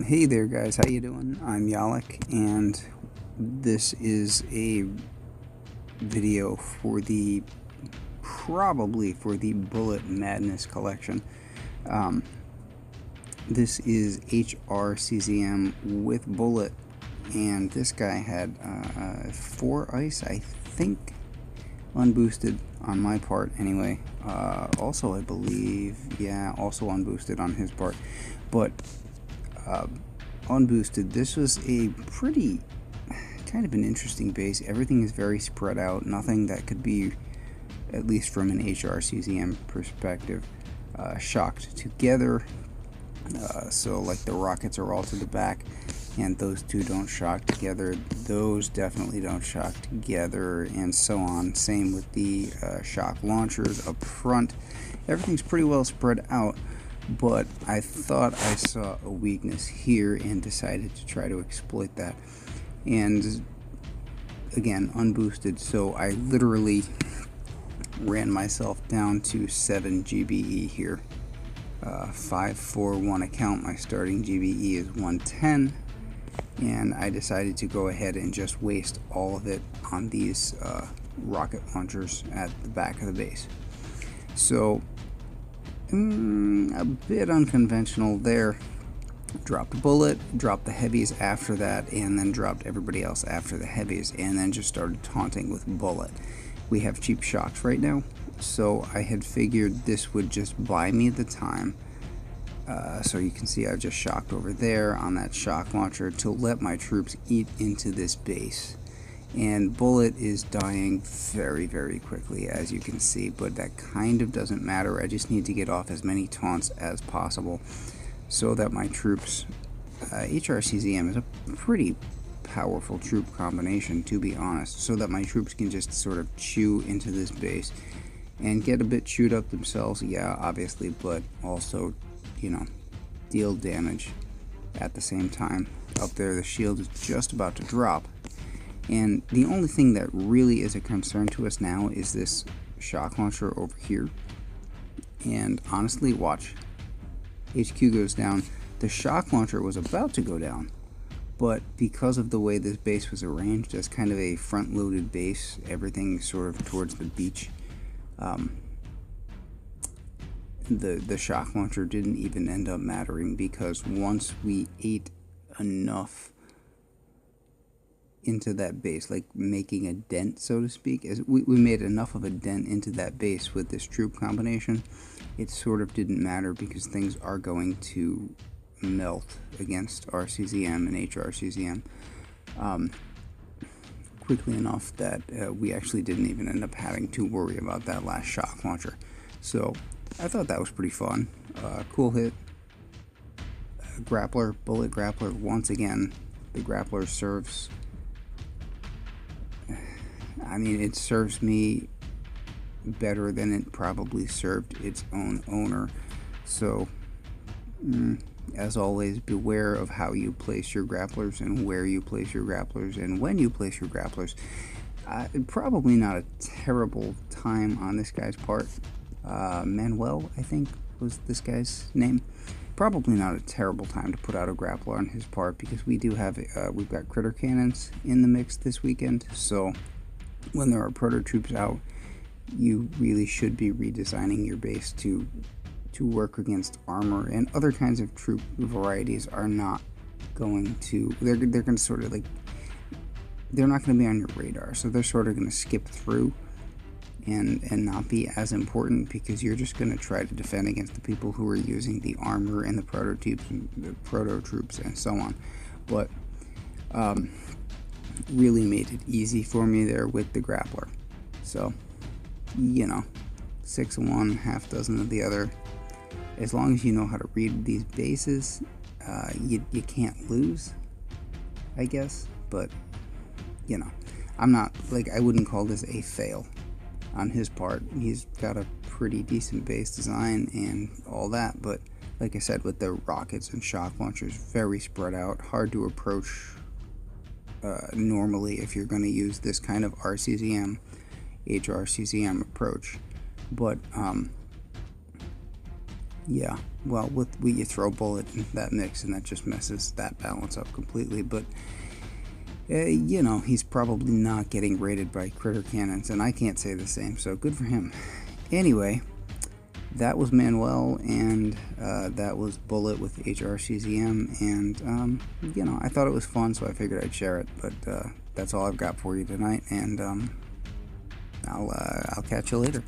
Hey there guys, how you doing? I'm Yalek, and this is a video for probably for the Bullet Madness collection. Um, this is HRCZM with Bullet, and this guy had 4 ice, I think, unboosted on my part anyway. Also, I believe, yeah, also unboosted on his part, but unboosted, this was a pretty kind of an interesting base. Everything is very spread out, nothing that could be, at least from an HRCZM perspective, shocked together. So like the rockets are all to the back, and those two don't shock together, those definitely don't shock together, and so on. Same with the shock launchers up front. Everything's pretty well spread out, but I thought I saw a weakness here and decided to try to exploit that. And again, unboosted, so I literally ran myself down to 7 GBE here. 541 account, my starting GBE is 110, and I decided to go ahead and just waste all of it on these rocket launchers at the back of the base. So a bit unconventional there. Dropped a bullet, dropped the heavies after that, and then dropped everybody else after the heavies, and then just started taunting with bullet. We have cheap shocks right now, so I had figured this would just buy me the time. So you can see I just shocked over there on that shock launcher to let my troops eat into this base. And bullet is dying very, very quickly, as you can see, but that kind of doesn't matter. I just need to get off as many taunts as possible so that my troops, HRCZM is a pretty powerful troop combination, to be honest, so that my troops can just sort of chew into this base and get a bit chewed up themselves, yeah, obviously, but also, you know, deal damage at the same time. Up there, the shield is just about to drop, and the only thing that really is a concern to us now is this shock launcher over here. And honestly, watch. HQ goes down. The shock launcher was about to go down, but because of the way this base was arranged as kind of a front-loaded base, everything sort of towards the beach, the shock launcher didn't even end up mattering, because once we ate enough into that base, like making a dent, so to speak, as we made enough of a dent into that base with this troop combination, it sort of didn't matter, because things are going to melt against RCZM and HRCZM quickly enough that we actually didn't even end up having to worry about that last shock launcher. So I thought that was pretty fun. Cool hit. Grappler, bullet grappler, once again, the grappler serves, I mean, it serves me better than it probably served its own owner. So as always, beware of how you place your grapplers and where you place your grapplers and when you place your grapplers. Probably not a terrible time on this guy's part. Manuel, I think, was this guy's name. Probably not a terrible time to put out a grappler on his part, because we do have we've got critter cannons in the mix this weekend. So when there are proto troops out, you really should be redesigning your base to work against armor, and other kinds of troop varieties are not going to, they're going to sort of like, they're not going to be on your radar, so they're sort of going to skip through and not be as important, because you're just going to try to defend against the people who are using the armor and the proto troops and so on. But really made it easy for me there with the grappler. So, you know, 6 of one, half dozen of the other. As long as you know how to read these bases, you can't lose, I guess. But, you know, I'm not, like, I wouldn't call this a fail on his part. He's got a pretty decent base design and all that, but like I said, with the rockets and shock launchers, very spread out, hard to approach normally if you're going to use this kind of RCZM, HRCZM approach. But yeah, well, you throw bullet in that mix, and that just messes that balance up completely. But you know, he's probably not getting rated by critter cannons, and I can't say the same, so good for him. Anyway, that was Manuel, and that was Bullet with HRCZM, and you know, I thought it was fun, so I figured I'd share it. But that's all I've got for you tonight, and I'll catch you later.